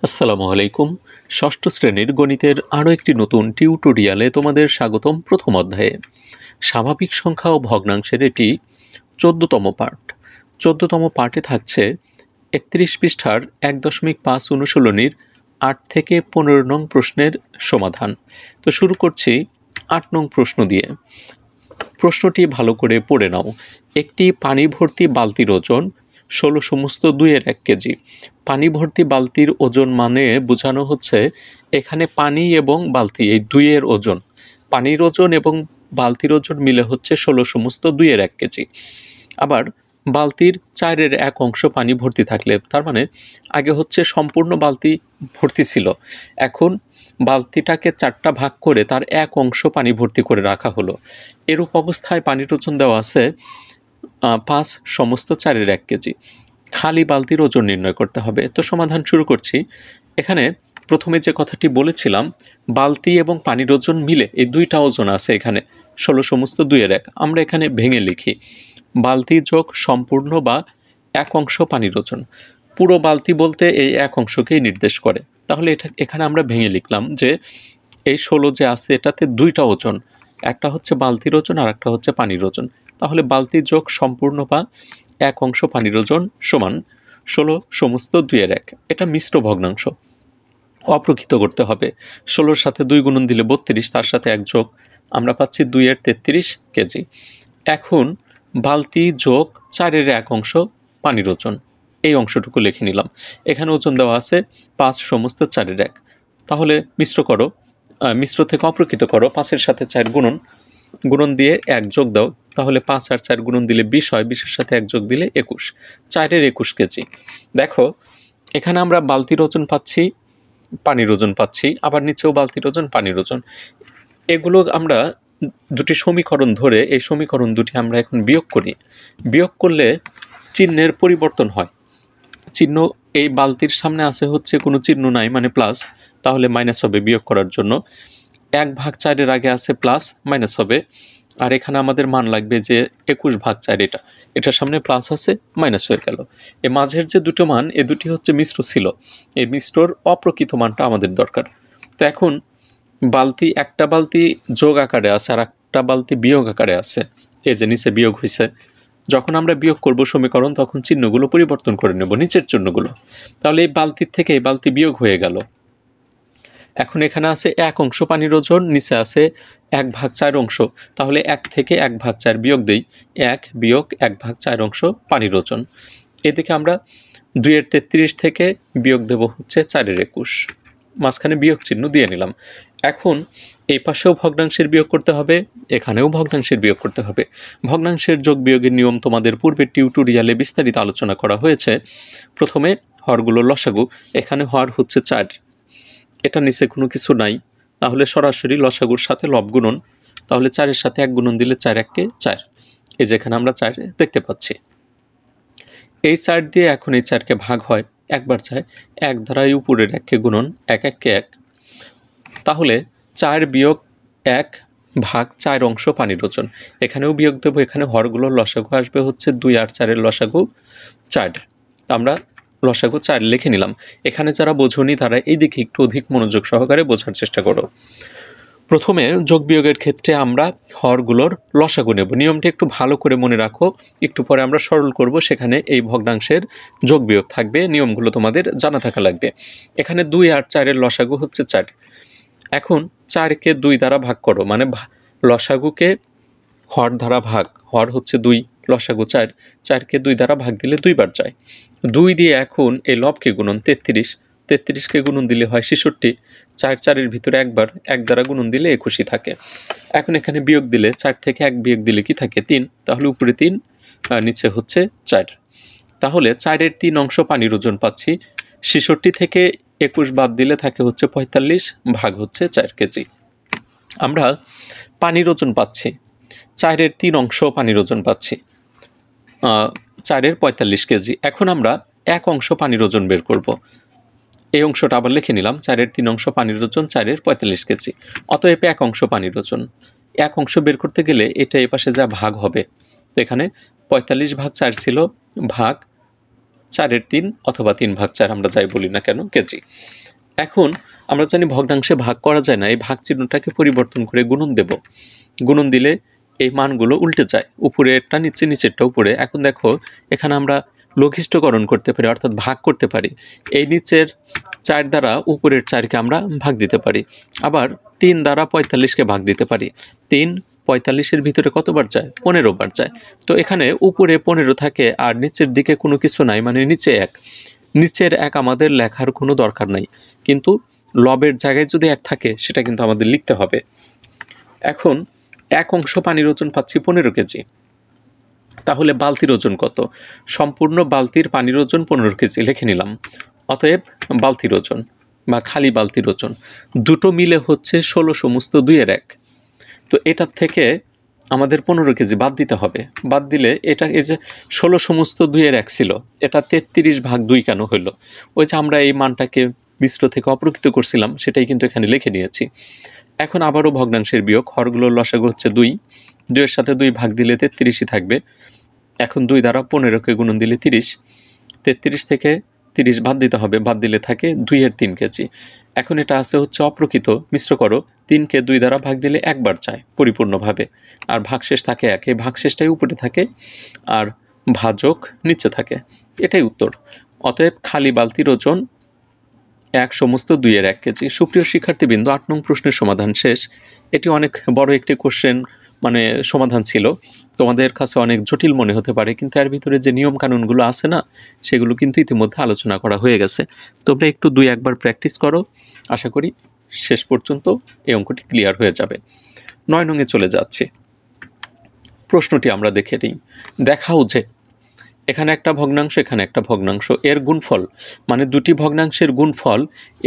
আসসালামু আলাইকুম। ষষ্ঠ শ্রেণীর গণিতের আরও একটি নতুন টিউটোরিয়ালে তোমাদের স্বাগতম। প্রথম অধ্যায়ে স্বাভাবিক সংখ্যা ও ভগ্নাংশের এটি ১৪তম পার্ট। ১৪তম পার্টে থাকছে ৩১ পৃষ্ঠার ১.৫ অনুশীলনীর ৮ থেকে ১৫ নং প্রশ্নের সমাধান। তো শুরু করছি ৮ নং প্রশ্ন দিয়ে। প্রশ্নটি ভালো করে পড়ে নাও। একটি পানি ভর্তি বালতির ওজন ১৬/২ কেজি। পানি ভর্তি বালতির ওজন মানে বোঝানো হচ্ছে এখানে পানি এবং বালতি এই দুইয়ের ওজন, পানির ওজন এবং বালতির ওজন মিলে হচ্ছে ১৬/২ কেজি। আবার বালতির ৪/১ অংশ পানি ভর্তি থাকলে, তার মানে আগে হচ্ছে সম্পূর্ণ বালতি ভর্তি ছিল, এখন বালতিটাকে ৪টা ভাগ করে তার ১ অংশ পানি ভর্তি করে রাখা হলো। এরূপ অবস্থায় পানির ওজন দেওয়া আছে ৫/৪ কেজি। খালি বালতির ওজন নির্ণয় করতে হবে। তো সমাধান শুরু করছি। এখানে প্রথমে যে কথাটি বলেছিলাম, বালতি এবং পানির ওজন মিলে এই দুইটা ওজন আছে এখানে ১৬/২ আমরা এখানে ভেঙে লিখি বালতি যোগ সম্পূর্ণ বা ১ অংশ পানির ওজন। পুরো বালতি বলতে এই ১ অংশকেই নির্দেশ করে। তাহলে এখানে আমরা ভেঙে লিখলাম যে এই ১৬ যে আছে এটাতে দুইটা ওজন, একটা হচ্ছে বালতির ওজন আর একটা হচ্ছে পানির ওজন। তাহলে বালতি যোগ সম্পূর্ণ বা ১ অংশ পানির ওজন সমান ১৬/২ এটা মিশ্র ভগ্নাংশ। অপ্রকৃত করতে হবে। ১৬-র সাথে ২ গুণন দিলে ৩২, তার সাথে ১ যোগ আমরা পাচ্ছি ২/৩৩ কেজি। এখন বালতি যোগ ৪/১ অংশ পানির ওজন, এই অংশটুকু লিখে নিলাম। এখানে ওজন দেওয়া আছে ৫/৪। তাহলে মিশ্র থেকে অপ্রকৃত করো। ৫-এর সাথে ৪ গুণন দিয়ে ১ যোগ দাও, তাহলে ৫ আর ৪ গুণন দিলে ২০ হয়, ২০-এর সাথে ১ যোগ দিলে ২১, ৪/২১ কেজি। দেখো এখানে আমরা বালতির ওজন পাচ্ছি, পানির ওজন পাচ্ছি, আবার নিচেও বালতির ওজন, পানির ওজন। এগুলো আমরা দুটি সমীকরণ ধরে এই সমীকরণ দুটি আমরা এখন বিয়োগ করি। বিয়োগ করলে চিহ্নের পরিবর্তন হয়। চিহ্ন এই বালতির সামনে আছে হচ্ছে কোনো চিহ্ন নাই মানে প্লাস, তাহলে মাইনাস হবে বিয়োগ করার জন্য। ১/৪ আগে আছে প্লাস, মাইনাস হবে। আর এখানে আমাদের মান লাগবে যে ২১/৪, এটার সামনে প্লাস আছে, মাইনাস হয়ে গেল। এই মাঝের যে দুটো মান, এ দুটি হচ্ছে মিশ্র ছিল, এই মিশ্রর অপ্রকৃত মানটা আমাদের দরকার। তো এখন একটা বালতি যোগ আকারে আছে আর একটা বালতি বিয়োগ আকারে আছে, এই যে নিচে বিয়োগ হয়েছে। যখন আমরা বিয়োগ করব সমীকরণ, তখন চিহ্নগুলো পরিবর্তন করে নেব, নিচের চিহ্নগুলো। তাহলে এই বালতির থেকে এই বালতি বিয়োগ হয়ে গেল। এখন এখানে আছে ১ অংশ পানির ওজন, নিচে আছে ১/৪ অংশ। তাহলে ১ থেকে ১/৪ বিয়োগ দেই, ১ বিয়োগ ১/৪ অংশ পানির ওজন। এদিকে আমরা ২/৩৩ থেকে বিয়োগ দেব হচ্ছে ৪/২১, মাঝখানে বিয়োগ চিহ্ন দিয়ে নিলাম। এখন এই পাশেও ভগ্নাংশের বিয়োগ করতে হবে, এখানেও ভগ্নাংশের বিয়োগ করতে হবে। ভগ্নাংশের যোগ বিয়োগের নিয়ম তোমাদের পূর্বের টিউটোরিয়ালে বিস্তারিত আলোচনা করা হয়েছে। প্রথমে হরগুলো লসাগু, এখানে হর হচ্ছে ৪, এটা নিচে কোনো কিছু নাই, তাহলে সরাসরি লসাগুর সাথে লব গুণন, তাহলে ৪-এর সাথে ১ গুণন দিলে ৪/১ ৪। এই যেখানে আমরা ৪ দেখতে পাচ্ছি। এই ৪ দিয়ে এখন এই ৪কে ভাগ হয়, একবার যায় ১ দ্বারা এই উপরের ১কে গুণন, ১/১ ১। তাহলে ৪ বিয়োগ ১/৪ অংশ পানির ওজন। এখানেও বিয়োগ দেবো, এখানে হরগুলোর লসাগু আসবে হচ্ছে ২ আর ৪-এর লসাগু ৪। আমরা লসাগু ৪ লিখে নিলাম। এখানে যারা বোঝনি তারা এই দিকে একটু অধিক মনোযোগ সহকারে বোঝার চেষ্টা করো। প্রথমে যোগ বিয়োগের ক্ষেত্রে আমরা হরগুলোর লসাগু নেব। নিয়মটা একটু ভালো করে মনে রাখো, একটু পরে আমরা সরল করব, সেখানে এই ভগ্নাংশের যোগ বিয়োগ থাকবে, নিয়মগুলো তোমাদের জানা থাকা লাগবে। এখানে ২ আর ৪-এর লসাগু হচ্ছে ৪। এখন ৪কে ২ দ্বারা ভাগ করো, মানে লসাগুকে হর দ্বারা ভাগ, হর হচ্ছে ২, লসাগু ৪, ৪কে ২ দ্বারা ভাগ দিলে ২ বার যায়। ২ দিয়ে এখন এই লবকে গুণন ৩৩, ৩৩কে গুণন দিলে হয় ৬৬, ৪ ৪-এর ভিতরে একবার ১ দ্বারা গুণন দিলে ২১ই থাকে। এখন এখানে বিয়োগ দিলে ৪ থেকে ১ বিয়োগ দিলে কি থাকে ৩, তাহলে উপরে ৩ আর নিচে হচ্ছে ৪। তাহলে ৪-এর ৩ অংশ পানির ওজন পাচ্ছি। ৬৬ থেকে ২১ বাদ দিলে থাকে হচ্ছে ৪৫, ভাগ হচ্ছে ৪ কেজি। আমরা পানির ওজন পাচ্ছি, ৪-এর ৩ অংশ পানির ওজন পাচ্ছি ৪/৪৫ কেজি। এখন আমরা ১ অংশ পানির ওজন বের করব। এই অংশটা আবার লিখে নিলাম, ৪-এর ৩ অংশ পানির ওজন ৪/৪৫ কেজি। অতএব ১ অংশ পানির ওজন, ১ অংশ বের করতে গেলে এটা এপাশে যা ভাগ হবে, তো এখানে ৪৫/৪ ছিল, ভাগ 4-এর 3 অথবা 3/4 আমরা যাই বলি না কেন কেজি। এখন আমরা জানি ভগ্নাংশে ভাগ করা যায় না, এই ভাগ চিহ্নটাকে পরিবর্তন করে গুণন দেব। গুণন দিলে এই মানগুলো উল্টে যায়, উপরেরটা নিচে, নিচেরটা উপরে। এখন দেখো এখানে আমরা লঘিষ্ঠকরণ করতে পারি, অর্থাৎ ভাগ করতে পারি। এই নিচের 4 দ্বারা উপরের 4কে আমরা ভাগ দিতে পারি, আবার 3 দ্বারা 45কে ভাগ দিতে পারি। 3 45-এর ভিতরে কতবার যায়? 15 বার যায়। তো এখানে উপরে 15 থাকে আর নিচের দিকে কোনো কিছু নাই, মানে নিচে 1। নিচের 1 আমাদের লেখার কোনো দরকার নাই, কিন্তু লবের জায়গায় যদি 1 থাকে সেটা কিন্তু আমাদের লিখতে হবে। এখন 1 অংশ পানির ওজন পাচ্ছি 15 কেজি, তাহলে বালতির ওজন কত? সম্পূর্ণ বালতির পানির ওজন 15 কেজি লিখে নিলাম। অতএব বালতির ওজন বা খালি বালতির ওজন দুটো মিলে হচ্ছে 16 সমস্ত 2-এর 1। তো এটার থেকে আমাদের 15 কেজি বাদ দিতে হবে। বাদ দিলে এটা এই যে 16 সমস্ত 2-এর 1 ছিল, এটা 33/2 কেন হলো? ওই যে আমরা এই মানটাকে মিশ্র থেকে অপ্রকৃত করছিলাম, সেটাই কিন্তু এখানে লিখে নিয়েছি। এখন আবারও ভগ্নাংশের বিয়োগ, হরগুলোর লসাগু হচ্ছে 2, 2-এর সাথে 2 ভাগ দিলে 33ই থাকবে। এখন 2 দ্বারা 15কে গুণন দিলে 30, 33 থেকে 30 বাদ দিতে হবে, বাদ দিলে থাকে 2-এর 3 কেজি। এখন এটা আছে হচ্ছে অপ্রকৃত, মিশ্র করো, 3কে 2 দ্বারা ভাগ দিলে একবার যায় পরিপূর্ণভাবে, আর ভাগশেষ থাকে 1, এই ভাগশেষটাই উপরে থাকে আর ভাজক নিচে থাকে। এটাই উত্তর। অতএব খালি বালতির ওজন 1 সমস্ত 2-এর 1 কেজি। সুপ্রিয় শিক্ষার্থীবৃন্দ, 8 নং প্রশ্নের সমাধান শেষ। এটি অনেক বড় একটি কোশ্চেন, মানে সমাধান ছিল, তোমাদের কাছে অনেক জটিল মনে হতে পারে, কিন্তু এর ভিতরে যে নিয়ম কানুনগুলো আছে না, সেগুলো কিন্তু ইতিমধ্যে আলোচনা করা হয়ে গেছে। তোমরা একটু 2-1 বার প্র্যাকটিস করো, আশা করি শেষ পর্যন্ত এই অঙ্কটি ক্লিয়ার হয়ে যাবে। 9 নংয়ে চলে যাচ্ছি। প্রশ্নটি আমরা দেখে নিই। দেখাও যে এখানে একটা ভগ্নাংশ, এখানে একটা ভগ্নাংশ, এর গুণফল মানে দুটি ভগ্নাংশের গুণফল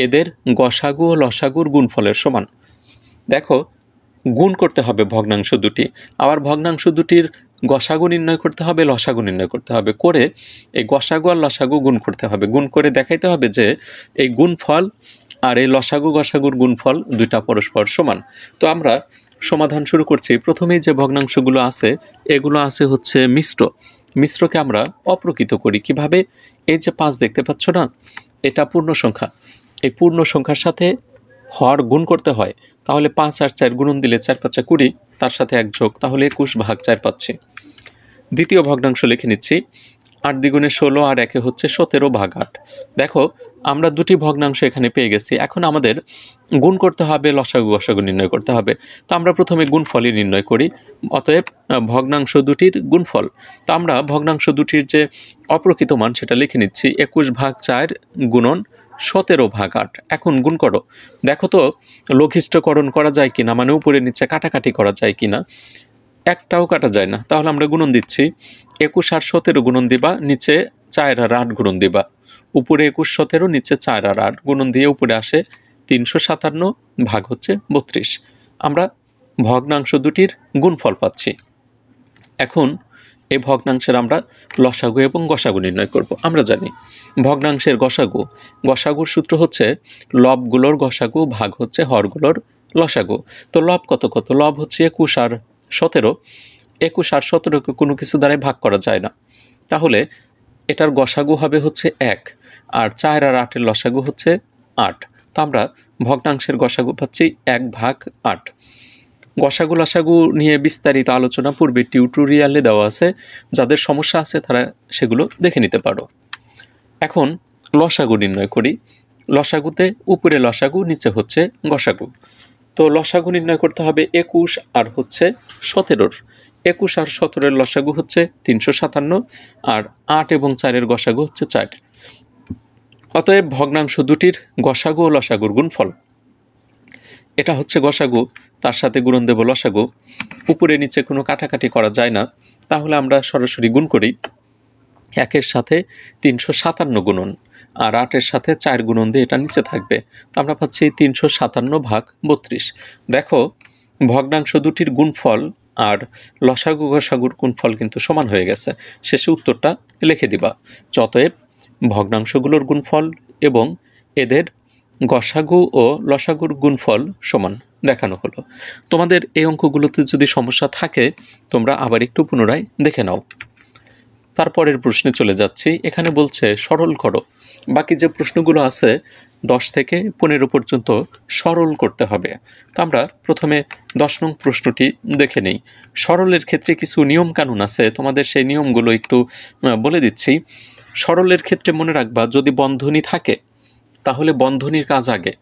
এদের গসাগু ও লসাগুর গুণফলের সমান। দেখো গুণ করতে হবে ভগ্নাংশ দুটি, আবার ভগ্নাংশ দুটির গসাগু নির্ণয় করতে হবে, লসাগু নির্ণয় করতে হবে, করে এই গসাগু আর লসাগু গুণ করতে হবে। গুণ করে দেখাইতে হবে যে এই গুণফল আর এই লসাগু গসাগুর গুণফল দুইটা পরস্পর সমান। তো আমরা সমাধান শুরু করছি। প্রথমেই যে ভগ্নাংশগুলো আছে এগুলো আছে হচ্ছে মিশ্র। মিশ্রকে আমরা অপ্রকৃত করি কিভাবে? এই যে 5 দেখতে পাচ্ছ না, এটা পূর্ণ সংখ্যা, এই পূর্ণ সংখ্যার সাথে হর গুণ করতে হয়। তাহলে 5 আর 4 গুণন দিলে 4×5 = 20, তার সাথে 1 যোগ, তাহলে 21/4 পাচ্ছি। দ্বিতীয় ভগ্নাংশ লিখে নিচ্ছি। 8 দ্বিগুণে 16 আর 1 হচ্ছে 17/8। দেখো আমরা দুটি ভগ্নাংশ এখানে পেয়ে গেছি, এখন আমাদের গুণ করতে হবে, লসাগু গসাগু নির্ণয় করতে হবে। তো আমরা প্রথমে গুণফলই নির্ণয় করি। অতএব ভগ্নাংশ দুটির গুণফল, তো আমরা ভগ্নাংশ দুটির যে অপ্রকৃত মান সেটা লিখে নিচ্ছি। 21/4 গুণন 17/8। এখন গুণ করো, দেখো তো লঘিষ্ঠকরণ করা যায় কিনা, মানে উপরে নিচে কাটাকাটি করা যায় কিনা। একটাও কাটা যায় না, তাহলে আমরা গুণন দিচ্ছি। 21 আর 17 গুণন দিবা, নিচে 4 আর 8 গুণন দিবা। উপরে 21 17, নিচে 4 আর 8 গুণন দিয়ে উপরে আসে 357 ভাগ হচ্ছে 32। আমরা ভগ্নাংশ দুটির গুণফল পাচ্ছি। এখন এই ভগ্নাংশের আমরা লসাগু এবং গসাগু নির্ণয় করব। আমরা জানি ভগ্নাংশের গসাগু, গসাগুর সূত্র হচ্ছে লবগুলোর গসাগু ভাগ হচ্ছে হরগুলোর লসাগু। তো লব কত কত? লব হচ্ছে 21 আর 17। 21 আর 17কে কোনো কিছু দ্বারাই ভাগ করা যায় না, তাহলে এটার গসাগু হবে হচ্ছে 1, আর 4 আর 8-এর লসাগু হচ্ছে 8। তো আমরা ভগ্নাংশের গসাগু পাচ্ছি 1/8। গসাগু লসাগু নিয়ে বিস্তারিত আলোচনা পূর্বে টিউটোরিয়ালে দেওয়া আছে, যাদের সমস্যা আছে তারা সেগুলো দেখে নিতে পারো। এখন লসাগু নির্ণয় করি। লসাগুতে উপরে লসাগু, নিচে হচ্ছে গসাগু। তো লসাগু নির্ণয় করতে হবে 21 আর হচ্ছে 17-র। 21 আর 17-এর লসাগু হচ্ছে 357, আর 8 এবং 4-এর গসাগু হচ্ছে 4। অতএব ভগ্নাংশ দুটির গসাগু ও লসাগুর গুণফল, এটা হচ্ছে গসাগু, তার সাথে গুণন দেব লসাগু। উপরে নিচে কোনো কাটাকাটি করা যায় না, তাহলে আমরা সরাসরি গুণ করি। 1-এর সাথে 357 গুণন আর 8-এর সাথে 4 গুণন দিয়ে এটা নিচে থাকবে। তো আমরা পাচ্ছি 357/32। দেখো ভগ্নাংশ দুটির গুণফল আর লসাগু গসাগুর গুণফল কিন্তু সমান হয়ে গেছে। শেষে উত্তরটা লিখে দিবা। অতএব ভগ্নাংশগুলোর গুণফল এবং এদের গসাগু ও লসাগুর গুণফল সমান দেখানো হলো। তোমাদের এই অঙ্কগুলোতে যদি সমস্যা থাকে তোমরা আবার একটু পুনরায় দেখে নাও। তারপরের প্রশ্নে চলে যাচ্ছি। এখানে বলছে সরল করো। বাকি যে প্রশ্নগুলো আছে 10 থেকে 15 পর্যন্ত সরল করতে হবে। তো আমরা প্রথমে 10 নং প্রশ্নটি দেখে নেই। সরলের ক্ষেত্রে কিছু নিয়মকানুন আছে, তোমাদের সেই নিয়মগুলো একটু বলে দিচ্ছি। সরলের ক্ষেত্রে মনে রাখবা, যদি বন্ধনী থাকে তাহলে বন্ধনীর কাজ আগে।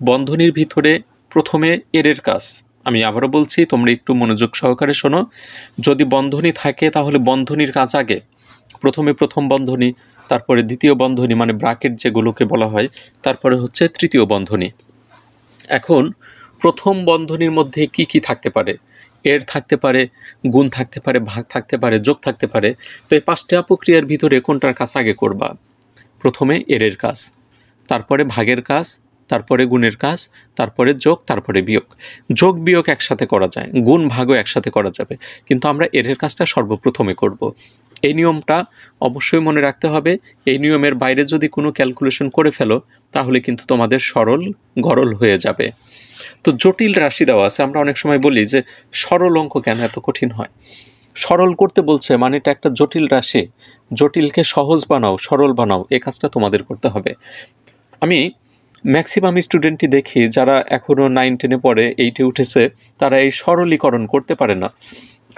বন্ধনীর ভিতরে প্রথমে এর কাজ, আমি আবারও বলছি, তোমরা একটু মনোযোগ সহকারে শোনো। যদি বন্ধনী থাকে তাহলে বন্ধনীর কাজ আগে। প্রথমে প্রথম বন্ধনী, তারপরে দ্বিতীয় বন্ধনী মানে ব্র্যাকেট যেগুলোকে বলা হয়, তারপরে হচ্ছে তৃতীয় বন্ধনী। এখন প্রথম বন্ধনীর মধ্যে কি কি থাকতে পারে? এর থাকতে পারে, গুণ থাকতে পারে, ভাগ থাকতে পারে, যোগ থাকতে পারে। তো এই 5টা প্রক্রিয়ার ভিতরে কোনটার কাজ আগে করবা? প্রথমে এর কাজ, তারপরে ভাগের কাজ, তারপরে গুণের কাজ, তারপরে যোগ, তারপরে বিয়োগ। যোগ বিয়োগ একসাথে করা যায়, গুণ ভাগও একসাথে করা যাবে, কিন্তু আমরা এর কাজটা সর্বপ্রথমে করব। এই নিয়মটা অবশ্যই মনে রাখতে হবে। এই নিয়মের বাইরে যদি কোনো ক্যালকুলেশন করে ফেলো তাহলে কিন্তু তোমাদের সরল গরল হয়ে যাবে। তো জটিল রাশি দেওয়া আছে, আমরা অনেক সময় বলি যে সরল অঙ্ক কেন এত কঠিন হয়? সরল করতে বলছে মানে এটা একটা জটিল রাশি, জটিলকে সহজ বানাও, সরল বানাও, এই কাজটা তোমাদের করতে হবে। আমি ম্যাক্সিমাম স্টুডেন্টই দেখি যারা এখনও 9-10-এ পড়ে, 8-এ উঠেছে, তারা এই সরলীকরণ করতে পারে না।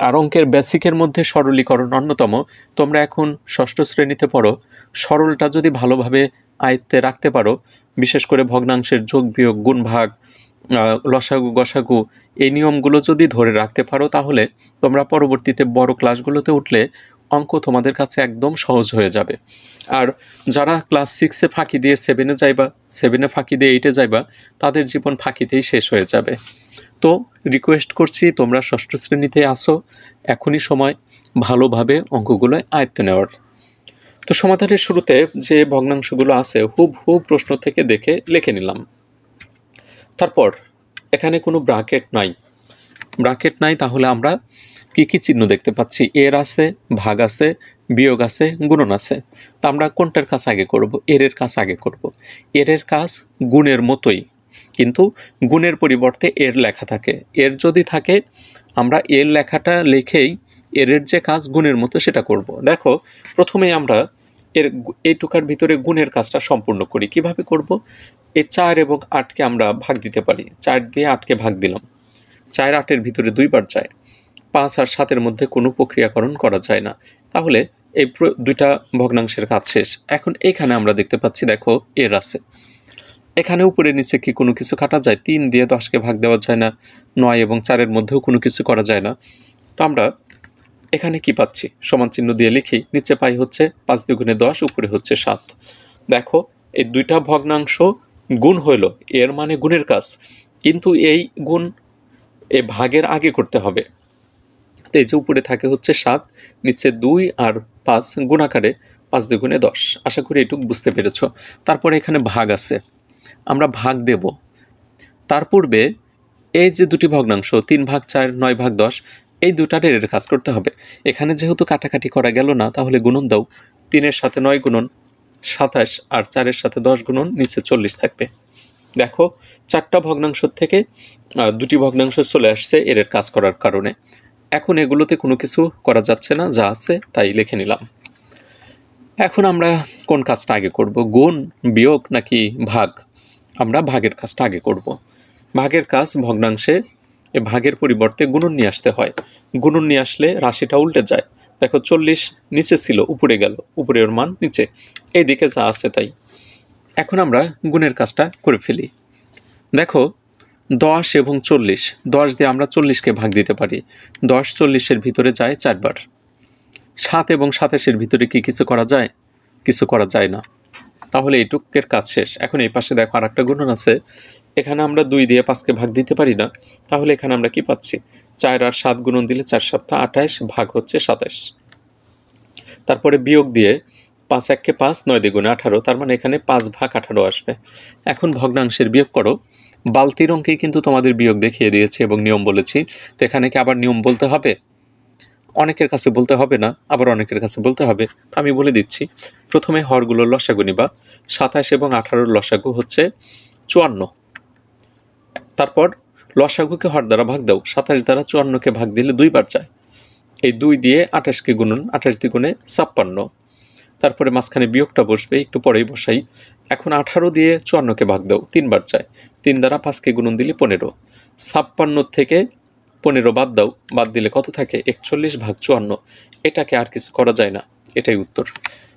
আর অঙ্কের বেসিকের মধ্যে সরলীকরণ অন্যতম। তোমরা এখন 6ষ্ঠ শ্রেণীতে পড়ো, সরলটা যদি ভালোভাবে আয়ত্তে রাখতে পারো, বিশেষ করে ভগ্নাংশের যোগ বিয়োগ, গুণ ভাগ, লসাগু গসাগু, এই নিয়মগুলো যদি ধরে রাখতে পারো তাহলে তোমরা পরবর্তীতে বড় ক্লাসগুলোতে উঠলে অঙ্ক তোমাদের কাছে একদম সহজ হয়ে যাবে। আর যারা ক্লাস 6-এ ফাঁকি দিয়ে 7-এ যাইবা, 7-এ ফাঁকি দিয়ে 8-এ যাইবা, তাদের জীবন ফাঁকিতেই শেষ হয়ে যাবে। তো রিকোয়েস্ট করছি, তোমরা 6ষ্ঠ শ্রেণীতে আসো, এখনই সময় ভালোভাবে অঙ্কগুলো আয়ত্তে নেওয়ার। তো সমাধানের শুরুতে যে ভগ্নাংশগুলো আছে হুবহু প্রশ্ন থেকে দেখে লিখে নিলাম। তারপর এখানে কোনো ব্র্যাকেট নাই, ব্র্যাকেট নাই, তাহলে আমরা কি কি চিহ্ন দেখতে পাচ্ছি? এর আছে, ভাগ আছে, বিয়োগ আছে, গুণন আছে। তা আমরা কোনটার কাজ আগে করব? এর কাজ আগে করব। এর কাজ গুণের মতোই, কিন্তু গুণের পরিবর্তে এর লেখা থাকে। এর যদি থাকে আমরা এর লেখাটা লিখেই এর যে কাজ গুণের মতো সেটা করব। দেখো, প্রথমে আমরা এইটুকার ভিতরে গুণের কাজটা সম্পূর্ণ করি। কিভাবে করব? এই 4 এবং 8কে আমরা ভাগ দিতে পারি। 4 দিয়ে 8কে ভাগ দিলাম, 4 8-এর ভিতরে 2 বার যায়। 5 আর 7-এর মধ্যে কোনো প্রক্রিয়াকরণ করা যায় না, তাহলে এই দুইটা ভগ্নাংশের কাজ শেষ। এখন এখানে আমরা দেখতে পাচ্ছি, দেখো এর আছে, এখানে উপরে নিচে কি কোনো কিছু কাটা যায়? 3 দিয়ে 10কে ভাগ দেওয়া যায় না, 9 এবং 4-এর মধ্যেও কোনো কিছু করা যায় না। তো আমরা এখানে কি পাচ্ছি? সমান চিহ্ন দিয়ে লিখি, নিচে পাই হচ্ছে 5 দ্বিগুণে 10, উপরে হচ্ছে 7। দেখো, এই দুইটা ভগ্নাংশ গুণ হইল, এর মানে গুণের কাজ, কিন্তু এই গুণ এ ভাগের আগে করতে হবে। তো এই যে উপরে থাকে হচ্ছে 7, নিচে 2 আর 5 গুণাকারে 5 দ্বিগুণে 10। আশা করি এটুকু বুঝতে পেরেছ। তারপরে এখানে ভাগ আছে, আমরা ভাগ দেব। তার পূর্বে এই যে দুটি ভগ্নাংশ 3 ভাগ 4, 9 ভাগ 10, এই দুটার এর কাজ করতে হবে। এখানে যেহেতু কাটাকাটি করা গেল না, তাহলে গুণন দাও। 3-এর সাথে 9 গুণন 27, আর 4-এর সাথে 10 গুণন, নিচে 40 থাকবে। দেখো, 4টা ভগ্নাংশ থেকে 2টি ভগ্নাংশ চলে আসছে এর কাজ করার কারণে। এখন এগুলোতে কোনো কিছু করা যাচ্ছে না, যা আছে তাই লিখে নিলাম। এখন আমরা কোন কাজটা আগে করব? গুণ, বিয়োগ নাকি ভাগ? আমরা ভাগের কাজটা আগে করব। ভাগের কাজ ভগ্নাংশে ভাগের পরিবর্তে গুণন নিয়ে আসতে হয়। গুণন নিয়ে আসলে রাশিটা উল্টে যায়। দেখো, 40 নিচে ছিল, উপরে গেল, উপরের মান নিচে, এইদিকে যা আছে তাই। এখন আমরা গুণের কাজটা করে ফেলি। দেখো, 10 এবং 40, 10 দিয়ে আমরা 40কে ভাগ দিতে পারি। 10 40-এর ভিতরে যায় 4 বার। 7 এবং 27-এর ভিতরে কি কিছু করা যায়? কিছু করা যায় না, তাহলে এইটুকের কাজ শেষ। এখন এই পাশে দেখো আরেকটা গুণন আছে, এখানে আমরা 2 দিয়ে 5কে ভাগ দিতে পারি না, তাহলে এখানে আমরা কি পাচ্ছি? 4 আর 7 গুণন দিলে 4 7 28, ভাগ হচ্ছে 27। তারপরে বিয়োগ দিয়ে 5 1-কে 5, 9 দ্বিগুণে 18, তার মানে এখানে 5 ভাগ 18 আসবে। এখন ভগ্নাংশের বিয়োগ করো। বালতির অঙ্কেই কিন্তু তোমাদের বিয়োগ দেখিয়ে দিয়েছে এবং নিয়ম বলেছি, তো এখানে কি আবার নিয়ম বলতে হবে? অনেকের কাছে বলতে হবে না, আবার অনেকের কাছে বলতে হবে। তো আমি বলে দিচ্ছি, প্রথমে হরগুলোর লসাগু নিবা। 27 এবং 18-র লসাগু হচ্ছে 54। তারপর লসাগুকে হর দ্বারা ভাগ দাও। 27 দ্বারা 54-কে ভাগ দিলে 2 বার যায়, এই 2 দিয়ে 28কে গুনুন, 28 দ্বিগুণে 56, তারপরে মাঝখানে বিয়োগটা বসবে, একটু পরেই বসাই। এখন 18 দিয়ে 54কে ভাগ দাও, 3 বার যায়, 3 দ্বারা 5কে গুণন দিলে 15, 56 থেকে 15 বাদ দাও, বাদ দিলে কত থাকে 41/54। এটাকে আর কিছু করা যায় না, এটাই উত্তর।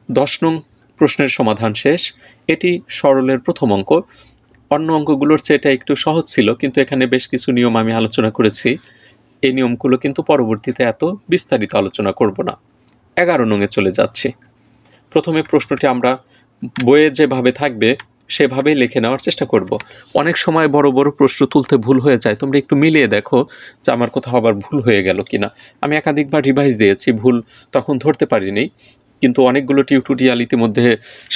10 নং প্রশ্নের সমাধান শেষ। এটি সরলের প্রথম অঙ্ক। অন্য অঙ্কগুলোর চেয়ে এটা একটু সহজ ছিল, কিন্তু এখানে বেশ কিছু নিয়ম আমি আলোচনা করেছি। এই নিয়মগুলো কিন্তু পরবর্তীতে এত বিস্তারিত আলোচনা করব না। 11 নংয়ে চলে যাচ্ছি। প্রথমে প্রশ্নটি আমরা বইয়ে যেভাবে থাকবে সেভাবেই লিখে নেওয়ার চেষ্টা করব। অনেক সময় বড় বড় প্রশ্ন তুলতে ভুল হয়ে যায়, তোমরা একটু মিলিয়ে দেখো যে আমার কোথাও আবার ভুল হয়ে গেল কিনা। আমি একাধিকবার রিভাইজ দিয়েছি, ভুল তখন ধরতে পারিনি, কিন্তু অনেকগুলো টিউটোরিয়াল ইতিমধ্যে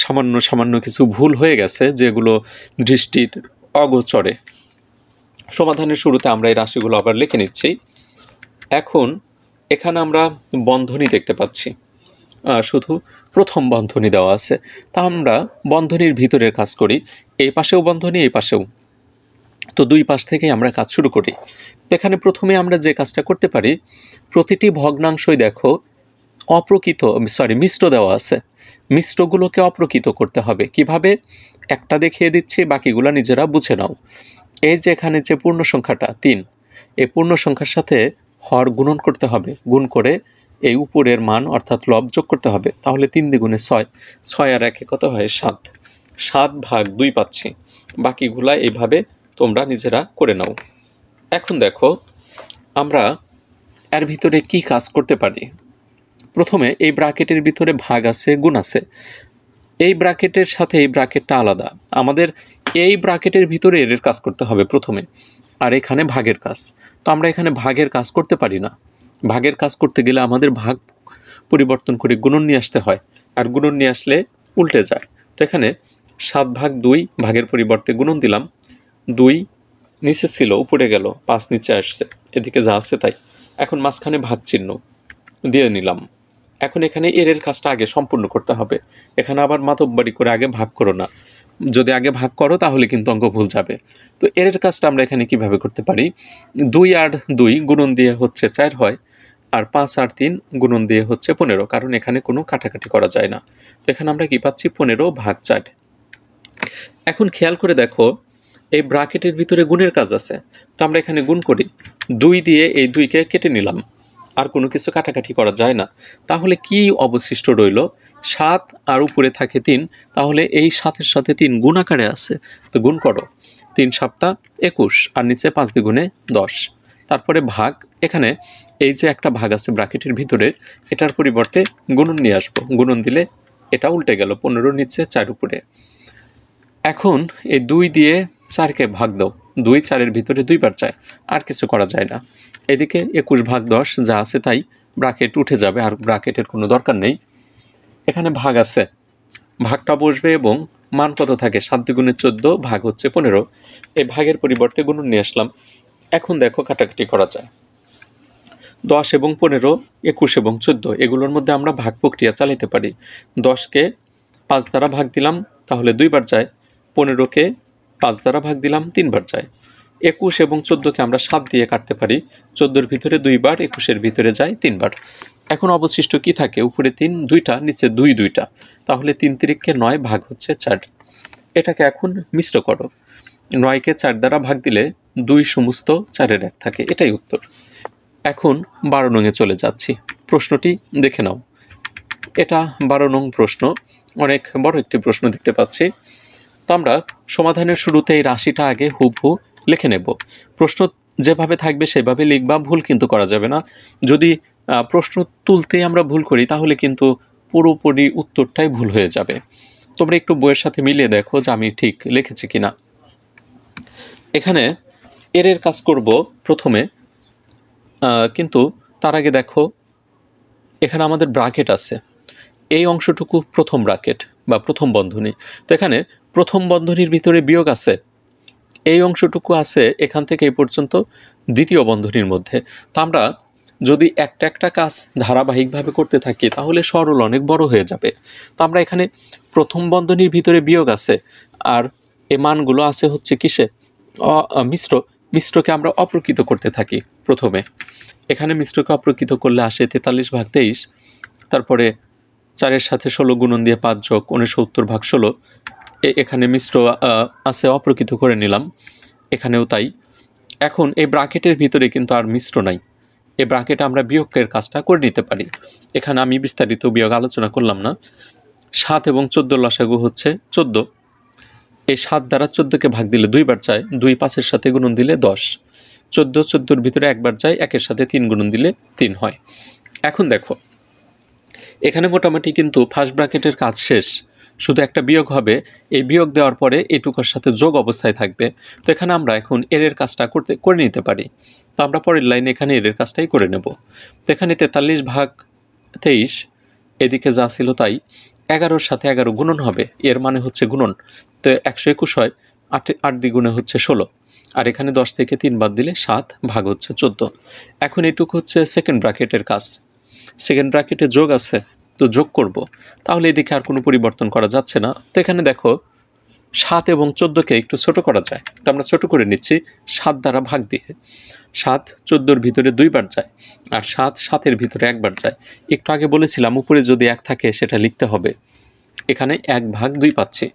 সামান্য সামান্য কিছু ভুল হয়ে গেছে, যেগুলো দৃষ্টির অগোচরে। সমাধানের শুরুতে আমরা এই রাশিগুলো আবার লিখে নিচ্ছি। এখন এখানে আমরা বন্ধনী দেখতে পাচ্ছি, শুধু প্রথম বন্ধনী দেওয়া আছে, তা আমরা বন্ধনীর ভিতরের কাজ করি। এই পাশেও বন্ধনী, এই পাশেও, তো দুই পাশ থেকে আমরা কাজ শুরু করি। এখানে প্রথমে আমরা যে কাজটা করতে পারি, প্রতিটি ভগ্নাংশই দেখো মিশ্র দেওয়া আছে, মিশ্রগুলোকে অপ্রকৃত করতে হবে। কিভাবে একটা দেখিয়ে দিচ্ছি, বাকিগুলো নিজেরা বুঝে নাও। এই যে এখানে যে পূর্ণ সংখ্যাটা 3, এই পূর্ণ সংখ্যার সাথে হর গুণন করতে হবে, গুণ করে এই উপরের মান অর্থাৎ লব যোগ করতে হবে, তাহলে 3 দ্বিগুণে 6, 6 আর 1 কত হয় 7, 7/2 পাচ্ছি। বাকিগুলা এইভাবে তোমরা নিজেরা করে নাও। এখন দেখো আমরা এর ভিতরে কি কাজ করতে পারি। প্রথমে এই ব্র্যাকেটের ভিতরে ভাগ আছে, গুণ আছে, এই ব্র্যাকেটের সাথে এই ব্র্যাকেটটা আলাদা, আমাদের এই ব্র্যাকেটের ভিতরে এর কাজ করতে হবে প্রথমে, আর এখানে ভাগের কাজ। তো আমরা এখানে ভাগের কাজ করতে পারি না, ভাগের কাজ করতে গেলে আমাদের ভাগ পরিবর্তন করে গুণন নিয়ে আসতে হয়, আর গুণন নিয়ে আসলে উল্টে যায়। তো এখানে 7/2 ভাগের পরিবর্তে গুণন দিলাম, 2 নিচে ছিল উপরে গেল, 5 নিচে আসছে, এদিকে যা আছে তাই। এখন মাঝখানে ভাগ চিহ্ন দিয়ে নিলাম। এখন এখানে এর কাজটা আগে সম্পূর্ণ করতে হবে। এখানে আবার মাতব্বরি করে আগে ভাগ করো না, যদি আগে ভাগ করো তাহলে কিন্তু অঙ্ক ভুল যাবে। তো এর কাজটা আমরা এখানে কিভাবে করতে পারি, 2 আর 2 গুণন দিয়ে হচ্ছে 4 হয়, আর 5 আর 3 গুণন দিয়ে হচ্ছে 15, কারণ এখানে কোনো কাটাকাটি করা যায় না। তো এখানে আমরা কি পাচ্ছি 15/4। এখন খেয়াল করে দেখো এই ব্র্যাকেটের ভিতরে গুণের কাজ আছে, তো আমরা এখানে গুণ করি, 2 দিয়ে এই 2কে কেটে নিলাম, আর কোনো কিছু কাটাকাটি করা যায় না। তাহলে কি অবশিষ্ট রইল, 7 আর উপরে থাকে 3, তাহলে এই 7-এর সাথে 3 গুণ আকারে আছে, তো গুণ করো, 3 7 21, আর নিচে 5 দ্বিগুণে 10। তারপরে ভাগ, এখানে এই যে একটা ভাগ আছে ব্র্যাকেটের ভিতরে, এটার পরিবর্তে গুণন নিয়ে আসবো, গুণন দিলে এটা উল্টে গেল, 15 নিচে 4 উপরে। এখন এই 2 দিয়ে 4কে ভাগ দাও, 2 4-এর ভিতরে 2 বার যায়, আর কিছু করা যায় না। এদিকে 21/10 যা আছে তাই, ব্র্যাকেট উঠে যাবে, আর ব্র্যাকেটের কোনো দরকার নেই। এখানে ভাগ আছে, ভাগটা বসবে এবং মান কত থাকে, 7 দ্বিগুণে 14, ভাগ হচ্ছে 15। এই ভাগের পরিবর্তে গুণন নিয়ে আসলাম। এখন দেখো কাটাকাটি করা যায়, 10 এবং 15, 21 এবং 14, এগুলোর মধ্যে আমরা ভাগ প্রক্রিয়া চালাতে পারি। 10কে 5 দ্বারা ভাগ দিলাম, তাহলে 2 বার যায়, 15কে 5 দ্বারা ভাগ দিলাম, 3 বার যায়। 21 এবং 14কে আমরা 7 দিয়ে কাটতে পারি, 14-এর ভিতরে 2 বার, 21-এর ভিতরে যায় 3 বার। এখন অবশিষ্ট কি থাকে, উপরে 3 2টা, নিচে 2 2টা, তাহলে 3 3-কে 9, ভাগ হচ্ছে 4। এটাকে এখন মিশ্র করো, 9কে 4 দ্বারা ভাগ দিলে 2 সমস্ত 4-এর 1 থাকে, এটাই উত্তর। এখন 12 নংয়ে চলে যাচ্ছি, প্রশ্নটি দেখে নাও। এটা 12 নং প্রশ্ন, অনেক বড় একটি প্রশ্ন দেখতে পাচ্ছি। তো আমরা সমাধানের শুরুতে এই রাশিটা আগে হুবহু লিখে নেব। প্রশ্ন যেভাবে থাকবে সেভাবে লিখবা, ভুল কিন্তু করা যাবে না। যদি প্রশ্ন তুলতে আমরা ভুল করি তাহলে কিন্তু পুরোপুরি উত্তরটাই ভুল হয়ে যাবে। তোমরা একটু বইয়ের সাথে মিলিয়ে দেখো যে আমি ঠিক লিখেছি কিনা। এখানে এর কাজ করব প্রথমে, কিন্তু তার আগে দেখো এখানে আমাদের ব্র্যাকেট আছে, এই অংশটুকু প্রথম ব্র্যাকেট বা প্রথম বন্ধনী। তো এখানে প্রথম বন্ধনীর ভিতরে বিয়োগ আছে, এই অংশটুকু আছে এখান থেকে এই পর্যন্ত দ্বিতীয় বন্ধনীর মধ্যে। তো আমরা যদি একটা একটা কাজ ধারাবাহিকভাবে করতে থাকি তাহলে সরল অনেক বড় হয়ে যাবে। তো আমরা এখানে প্রথম বন্ধনীর ভিতরে বিয়োগ আছে, আর এই মানগুলো আছে হচ্ছে কিসে, মিশ্র, মিশ্রকে আমরা অপ্রকৃত করতে থাকি। প্রথমে এখানে মিশ্রকে অপ্রকৃত করলে আসে 43/23, তারপরে 4-এর সাথে 16 গুণন দিয়ে 5 যোগ 69/16। এখানে মিশ্র আছে, অপ্রকৃত করে নিলাম, এখানেও তাই। এখন এই ব্রাকেটের ভিতরে কিন্তু আর মিশ্র নাই, এই ব্রাকেটে আমরা বিয়োগের কাজটা করে নিতে পারি। এখানে আমি বিস্তারিত বিয়োগ আলোচনা করলাম না। 7 এবং 14 লসাগু হচ্ছে 14। এই 7 দ্বারা 14কে ভাগ দিলে 2 বার যায়, 2 5-এর সাথে গুণন দিলে 10। 14 14-র ভিতরে একবার যায়, 1-এর সাথে 3 গুণন দিলে 3 হয়। এখন দেখো এখানে মোটামুটি কিন্তু ফার্স্ট ব্র্যাকেটের কাজ শেষ, শুধু একটা বিয়োগ হবে। এই বিয়োগ দেওয়ার পরে এটুকুর সাথে যোগ অবস্থায় থাকবে। তো এখানে আমরা এখন এর কাজটা করে নিতে পারি। তো আমরা পরের লাইনে এখানে এর কাজটাই করে নেব। তো এখানে 43/23 এদিকে যা ছিল তাই, 11-র সাথে 11 গুণন হবে, এর মানে হচ্ছে গুণন। তো 121 হয়, 8 দ্বিগুণে হচ্ছে 16, আর এখানে 10 থেকে 3 বাদ দিলে 7 ভাগ হচ্ছে 14। এখন এটুকু হচ্ছে সেকেন্ড ব্র্যাকেটের কাজ। সেকেন্ড ব্র্যাকেটে যোগ আছে, তো যোগ করব, তাহলে এদিকে আর কোনো পরিবর্তন করা যাচ্ছে না। তো এখানে দেখো 7 এবং 14কে একটু ছোট করা যায়, তো আমরা ছোট করে নিচ্ছি 7 দ্বারা ভাগ দিয়ে। 7 14-র ভিতরে 2 বার যায়, আর 7 7-এর ভিতরে 1 বার যায়। একটু আগে বলেছিলাম উপরে যদি 1 থাকে সেটা লিখতে হবে, এখানে 1/2 পাচ্ছি।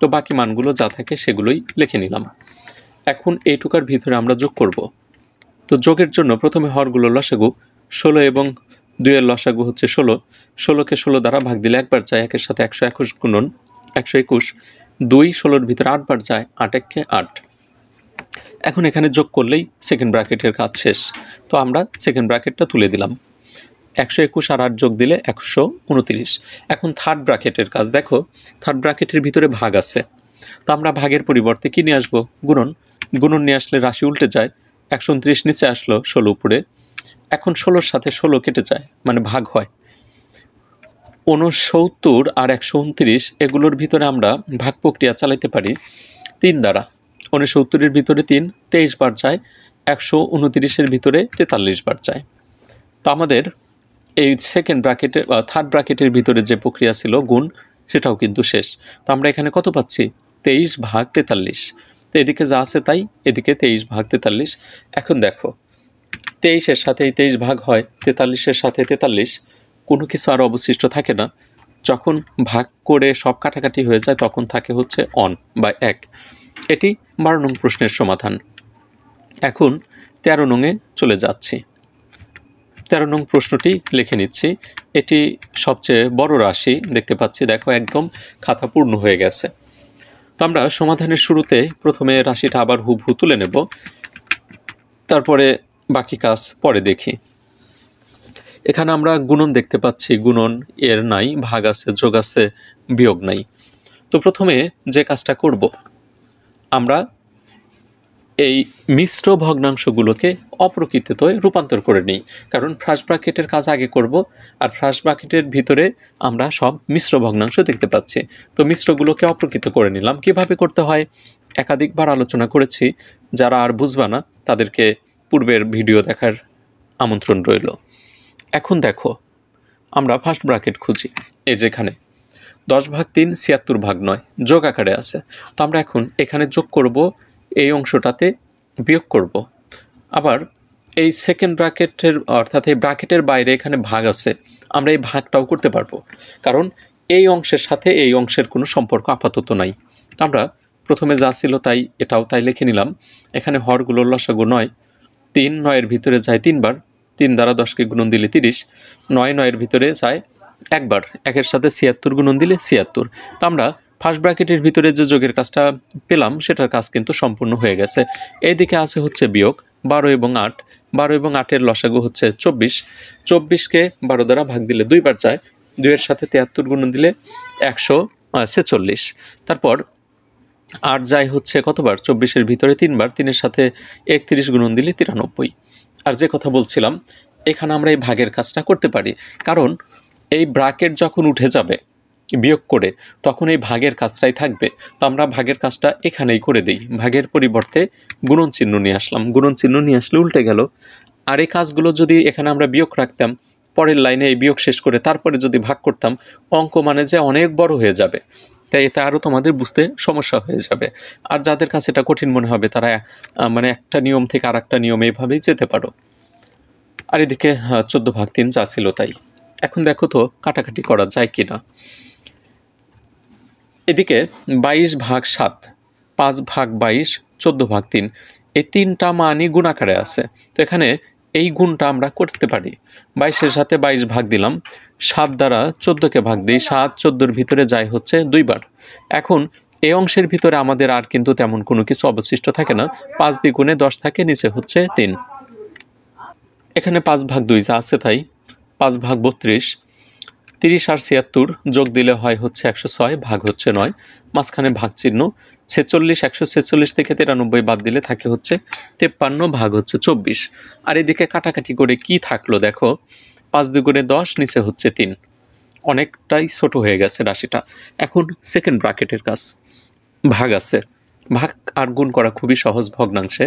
তো বাকি মানগুলো যা থাকে সেগুলোই লিখে নিলাম। এখন এইটুকার ভিতরে আমরা যোগ করব। তো যোগের জন্য প্রথমে হরগুলো লসাগু, 16 এবং 2-এর লসাগু হচ্ছে 16। 16কে 16 দ্বারা ভাগ দিলে 1 বার যায়, 1-এর সাথে 121 গুণন 121। 2 16-র ভিতরে 8 বার যায়, 8 × 8। এখন এখানে যোগ করলেই সেকেন্ড ব্র্যাকেটের কাজ শেষ। তো আমরা সেকেন্ড ব্র্যাকেটটা তুলে দিলাম। 121 আর 8 যোগ দিলে 129। এখন থার্ড ব্র্যাকেটের কাজ দেখো, থার্ড ব্র্যাকেটের ভিতরে ভাগ আছে, তো আমরা ভাগের পরিবর্তে কি নিয়ে আসবো? গুণন। গুণন নিয়ে আসলে রাশি উল্টে যায়, 129 নিচে আসলো, 16 উপরে। এখন 16-র সাথে 16 কেটে যায়, মানে ভাগ হয়। 69 আর 129 এগুলোর ভিতরে আমরা ভাগ প্রক্রিয়া চালাতে পারি 3 দ্বারা। 69-এর ভিতরে 3 23 বার যায়, 129-এর ভিতরে 43 বার যায়। তো আমাদের এই সেকেন্ড ব্র্যাকেটে বা থার্ড ব্র্যাকেটের ভিতরে যে প্রক্রিয়া ছিল গুণ, সেটাও কিন্তু শেষ। তো আমরা এখানে কত পাচ্ছি? 23/43। তো এদিকে যা আছে তাই, এদিকে 23/43। এখন দেখো 23-এর সাথে এই 23 ভাগ হয়, 43-এর সাথে 43, কোনো কিছু আর অবশিষ্ট থাকে না। যখন ভাগ করে সব কাটাকাটি হয়ে যায় তখন থাকে হচ্ছে অন বা 1। এটি 12 নং প্রশ্নের সমাধান। এখন 13 নংয়ে চলে যাচ্ছি। 13 নং প্রশ্নটি লিখে নিচ্ছি। এটি সবচেয়ে বড় রাশি দেখতে পাচ্ছি, দেখো একদম খাতা পূর্ণ হয়ে গেছে। তো আমরা সমাধানের শুরুতে প্রথমে রাশিটা আবার হুবহু তুলে নেব, তারপরে বাকি কাজ পরে দেখি। এখানে আমরা গুণন দেখতে পাচ্ছি, গুণন এর নাই, ভাগ আছে, যোগ আছে, বিয়োগ নাই। তো প্রথমে যে কাজটা করব, আমরা এই মিশ্র ভগ্নাংশগুলোকে অপ্রকৃততে রূপান্তর করে নিই, কারণ ফার্স্ট ব্র্যাকেটের কাজ আগে করব, আর ফার্স্ট ব্র্যাকেটের ভিতরে আমরা সব মিশ্র ভগ্নাংশ দেখতে পাচ্ছি। তো মিশ্রগুলোকে অপ্রকৃত করে নিলাম। কিভাবে করতে হয় একাধিকবার আলোচনা করেছি, যারা আর বুঝবা না তাদেরকে পূর্বের ভিডিও দেখার আমন্ত্রণ রইল। এখন দেখো আমরা ফার্স্ট ব্র্যাকেট খুঁজি, এই যেখানে 10/3 76/9 যোগ আকারে আছে। তো আমরা এখন এখানে যোগ করব, এই অংশটাতে বিয়োগ করব। আবার এই সেকেন্ড ব্র্যাকেটের অর্থাৎ এই ব্র্যাকেটের বাইরে এখানে ভাগ আছে, আমরা এই ভাগটাও করতে পারবো, কারণ এই অংশের সাথে এই অংশের কোনো সম্পর্ক আপাতত নাই। আমরা প্রথমে যা ছিল তাই, এটাও তাই লিখে নিলাম। এখানে হরগুলোর লসাগু 9, 3 9-এর ভিতরে যায় 3 বার, 3 দ্বারা 10কে গুণন দিলে 30, 9 9-এর ভিতরে যায় 1 বার, 1-এর সাথে 76 গুণন দিলে 76। তো আমরা ফার্স্ট ব্র্যাকেটের ভিতরে যে যোগের কাজটা পেলাম সেটার কাজ কিন্তু সম্পূর্ণ হয়ে গেছে। এইদিকে আছে হচ্ছে বিয়োগ, 12 এবং 8, 12 এবং 8-এর লসাগু হচ্ছে 24, 24কে 12 দ্বারা ভাগ দিলে 2 বার যায়, 2-এর সাথে 73 গুণন দিলে 146। তারপর 8 যায় হচ্ছে কতবার? 24-এর ভিতরে 3 বার, 3-এর সাথে 31 গুণন দিলে 93। আর যে কথা বলছিলাম, এখানে আমরা এই ভাগের কাজটা করতে পারি, কারণ এই ব্র্যাকেট যখন উঠে যাবে বিয়োগ করে, তখন এই ভাগের কাজটাই থাকবে। তো আমরা ভাগের কাজটা এখানেই করে দিই, ভাগের পরিবর্তে গুণন চিহ্ন নিয়ে আসলাম। গুণন চিহ্ন নিয়ে আসলে উল্টে গেল। আর এই কাজগুলো যদি এখানে আমরা বিয়োগ রাখতাম, পরের লাইনে এই বিয়োগ শেষ করে তারপরে যদি ভাগ করতাম, অঙ্ক মানে যে অনেক বড় হয়ে যাবে। তাই এতে আরও তোমাদের বুঝতে সমস্যা হয়ে যাবে। আর যাদের কাছে এটা কঠিন মনে হবে তারা মানে একটা নিয়ম থেকে আর একটা নিয়ম এইভাবেই যেতে পারো। আর এদিকে 14/3 যা ছিল তাই। এখন দেখো তো কাটাকাটি করা যায় কি না। এদিকে 22/7, 5/22, 14/3 এই তিনটা মানই গুণ আকারে আছে। তো এখানে এই গুণটা আমরা করতে পারি। 22-এর সাথে 22 ভাগ দিলাম, 7 দ্বারা 14কে ভাগ দিই, 7 14-র ভিতরে যায় হচ্ছে 2 বার। এখন এই অংশের ভিতরে আমাদের আর কিন্তু তেমন কোনো কিছু অবশিষ্ট থাকে না। 5 দ্বিগুণে 10 থাকে, নিচে হচ্ছে 3। এখানে 5/2 যা আছে তাই, 5/32, 30 আর 76 যোগ দিলে হয় হচ্ছে 106, ভাগ হচ্ছে 9, মাঝখানে ভাগ চিহ্ন। 46, 146 থেকে 93 বাদ দিলে থাকে হচ্ছে 53, ভাগ হচ্ছে 24। আর এদিকে কাটাকাটি করে কি থাকলো দেখো, 5 দুগুণে 10, নিচে হচ্ছে 3। অনেকটাই ছোট হয়ে গেছে রাশিটা। এখন সেকেন্ড ব্র্যাকেটের কাজ, ভাগ আছে। ভাগ আর গুণ করা খুবই সহজ ভগ্নাংশে।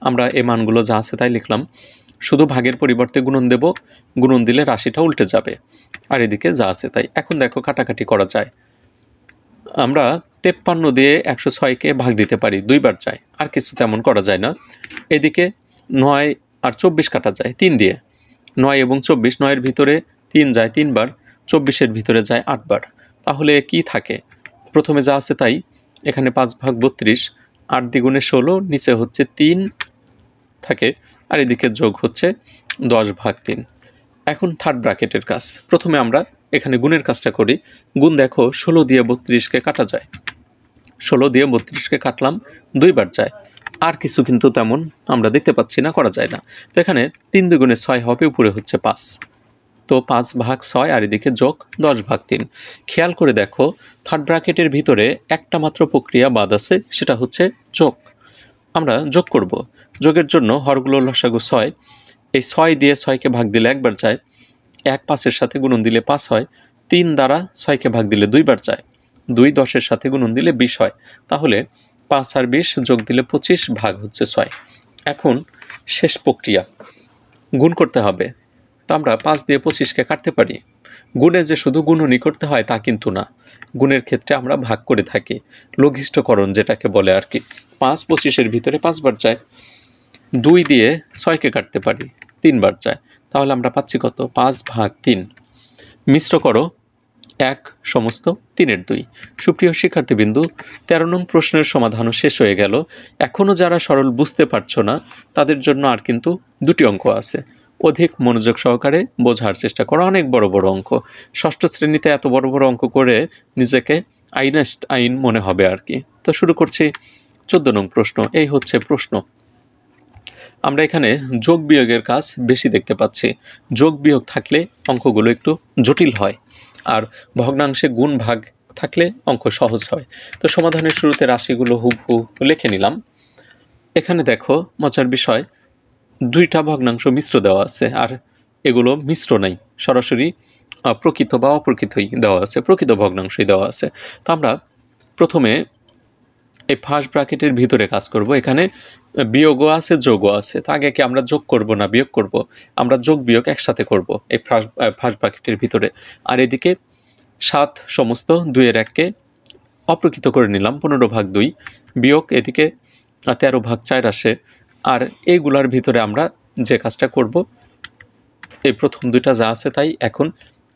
আমরা এই মানগুলো যা আছে তাই লিখলাম, শুধু ভাগের পরিবর্তে গুণন দেব, গুণন দিলে রাশিটা উল্টে যাবে। আর এদিকে যা আছে তাই। এখন দেখো কাটাকাটি করা যায়। আমরা 53 দিয়ে 106কে ভাগ দিতে পারি, 2 বার যায়, আর কিছু তেমন করা যায় না। এদিকে 9 আর 24 কাটা যায় 3 দিয়ে। 9 এবং 24, 9-এর ভিতরে 3 যায় 3 বার, 24-এর ভিতরে যায় 8 বার। তাহলে কি থাকে, প্রথমে যা আছে তাই। এখানে 5/32, 8 দ্বিগুণে 16, নিচে হচ্ছে 3 থাকে, আর এদিকে যোগ হচ্ছে 10/3। এখন থার্ড ব্র্যাকেটের কাজ। প্রথমে আমরা এখানে গুণের কাজটা করি। গুণ দেখো, 16 দিয়ে 32কে কাটা যায়। 16 দিয়ে 32কে কাটলাম, 2 বার যায়, আর কিছু কিন্তু তেমন আমরা দেখতে পাচ্ছি না, করা যায় না। তো এখানে 3 দুগুণে 6 হবে, উপরে হচ্ছে 5। তো 5/6, আর এদিকে যোগ 10/3। খেয়াল করে দেখো, থার্ড ব্র্যাকেটের ভিতরে একটা মাত্র প্রক্রিয়া বাদ আছে, সেটা হচ্ছে যোগ। আমরা যোগ করব। যোগের জন্য হরগুলোর লসাগু 6। এই 6 দিয়ে 6কে ভাগ দিলে 1 বার যায়, 1 5-এর সাথে গুণন দিলে 5 হয়, 3 দ্বারা 6কে ভাগ দিলে 2 বার যায়, 2 10-এর সাথে গুণন দিলে 20 হয়। তাহলে 5 আর 20 যোগ দিলে 25, ভাগ হচ্ছে 6। এখন শেষ প্রক্রিয়া, গুণ করতে হবে। তো আমরা 5 দিয়ে 25কে কাটতে পারি। গুণে যে শুধু গুণনই করতে হয় তা কিন্তু না, গুণের ক্ষেত্রে আমরা ভাগ করে থাকি, লঘিষ্ঠকরণ যেটাকে বলে আর কি। 5 25-এর ভিতরে 5 বার যায়। 2 দিয়ে 6কে কাটতে পারি, 3 বার যায়। তাহলে আমরা পাচ্ছি কত, 5/3। মিশ্র করো 1 সমস্ত 3-এর 2। সুপ্রিয় শিক্ষার্থীবৃন্দু, 13 নং প্রশ্নের সমাধানও শেষ হয়ে গেল। এখনও যারা সরল বুঝতে পারছো না তাদের জন্য আর কিন্তু 2টি অঙ্ক আছে। অধিক মনোযোগ সহকারে বোঝার চেষ্টা করো। অনেক বড় বড় অঙ্ক, ষষ্ঠ শ্রেণীতে এত বড় বড় অঙ্ক করে নিজেকে আইনস্টাইন মনে হবে আর কি। তো শুরু করছি 14 নং প্রশ্ন। এই হচ্ছে প্রশ্ন। আমরা এখানে যোগ বিয়োগের কাজ বেশি দেখতে পাচ্ছি। যোগ বিয়োগ থাকলে অঙ্কগুলো একটু জটিল হয়, আর ভগ্নাংশে গুণ ভাগ থাকলে অঙ্ক সহজ হয়। তো সমাধানের শুরুতে রাশিগুলো হুবহু লিখে নিলাম। এখানে দেখো মজার বিষয়, 2টা ভগ্নাংশ মিশ্র দেওয়া আছে, আর এগুলো মিশ্র নাই, সরাসরি প্রকৃত বা অপ্রকৃতই দেওয়া আছে, প্রকৃত ভগ্নাংশই দেওয়া আছে। তো আমরা প্রথমে এই ফার্স্ট ব্র্যাকেটের ভিতরে কাজ করব। এখানে বিয়োগও আছে, যোগও আছে। তো আগে কি আমরা যোগ করব না বিয়োগ করব? আমরা যোগ বিয়োগ একসাথে করব এই ফার্স্ট ব্র্যাকেটের ভিতরে। আর এদিকে 7 সমস্ত 2-এর 1কে অপ্রকৃত করে নিলাম, 15/2 বিয়োগ এদিকে 13/4 আসে। আর এইগুলার ভিতরে আমরা যে কাজটা করব, এই প্রথম 2টা যা আছে তাই। এখন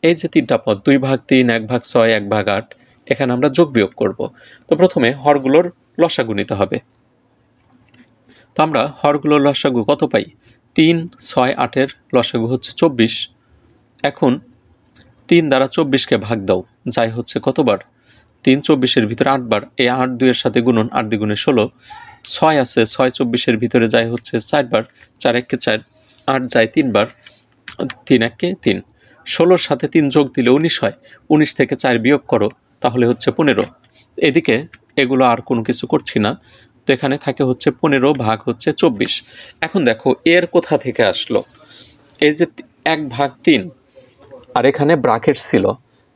এই যে 3টা পদ, 2/3, 1/6, 1/8, এখানে আমরা যোগ বিয়োগ করব। তো প্রথমে হরগুলোর লসাগু নিতে হবে। তো আমরা হরগুলোর লসাগু কত পাই? 3, 6, 8-এর লসাগু হচ্ছে 24। এখন 3 দ্বারা 24কে ভাগ দাও, যাই হচ্ছে কতবার? 3 24-এর ভিতরে 8 বার। এই 8 2-এর সাথে গুণন, 8 দ্বিগুণে 16। 6 আছে, 6 24-এর ভিতরে যায় হচ্ছে 4 বার, 4 1-কে 4, 8 যায় 3 বার, 3 1-কে 3। 16-র সাথে 3 যোগ দিলে 19 হয়। 19 থেকে 4 বিয়োগ করো, তাহলে হচ্ছে 15। এদিকে এগুলো আর কোনো কিছু করছি না। তো এখানে থাকে হচ্ছে 15 ভাগ হচ্ছে 24। এখন দেখো এর কোথা থেকে আসলো? এই যে 1/3, আর এখানে ব্র্যাকেট ছিল,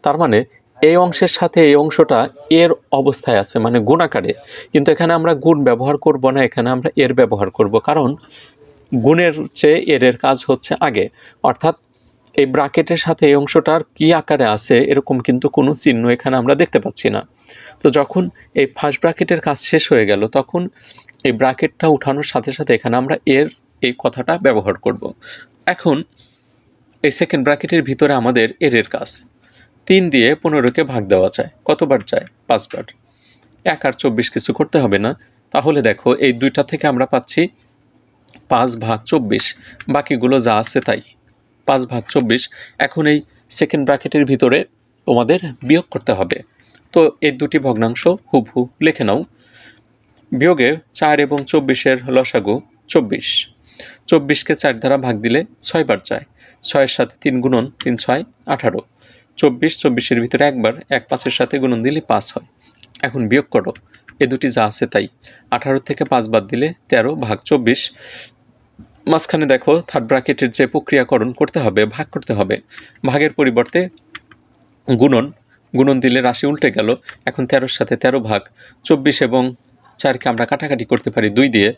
তার মানে এই অংশের সাথে এই অংশটা এর অবস্থায় আছে, মানে গুণ আকারে। কিন্তু এখানে আমরা গুণ ব্যবহার করব না, এখানে আমরা এর ব্যবহার করব, কারণ গুণের চেয়ে এর কাজ হচ্ছে আগে। অর্থাৎ এই ব্র্যাকেটের সাথে এই অংশটার কী আকারে আছে এরকম কিন্তু কোনো চিহ্ন এখানে আমরা দেখতে পাচ্ছি না। তো যখন এই ফার্স্ট ব্র্যাকেটের কাজ শেষ হয়ে গেল তখন এই ব্র্যাকেটটা উঠানোর সাথে সাথে এখানে আমরা এই কথাটা ব্যবহার করব। এখন এই সেকেন্ড ব্র্যাকেটের ভিতরে আমাদের এর কাজ 3 দিয়ে 15কে ভাগ দেওয়া যায়, কতবার যায়? 5 বার। 1 আর 24 কিছু করতে হবে না। তাহলে দেখো এই দুইটা থেকে আমরা পাচ্ছি 5/24, বাকিগুলো যা আছে তাই 5/24। এখন এই সেকেন্ড ব্র্যাকেটের ভিতরে তোমাদের বিয়োগ করতে হবে। তো এই দুটি ভগ্নাংশ হুবহু লিখে নাও। বিয়োগে 4 এবং 24-এর লসাগু 24। 24কে 4 দ্বারা ভাগ দিলে 6 বার যায়। 6-এর সাথে 3 গুণন 3 6 18। 24-24-এর ভিতরে একবার 1 5-এর সাথে গুণন দিলে 5 হয়। এখন বিয়োগ করো, এ দুটি যা আছে তাই। 18 থেকে 5 বাদ দিলে 13/24। মাঝখানে দেখো থার্ড ব্র্যাকেটের যে প্রক্রিয়াকরণ করতে হবে, ভাগ করতে হবে, ভাগের পরিবর্তে গুণন দিলে রাশি উল্টে গেল। এখন 13-এর সাথে 13 ভাগ। 24 এবং 4কে আমরা কাটাকাটি করতে পারি 2 দিয়ে।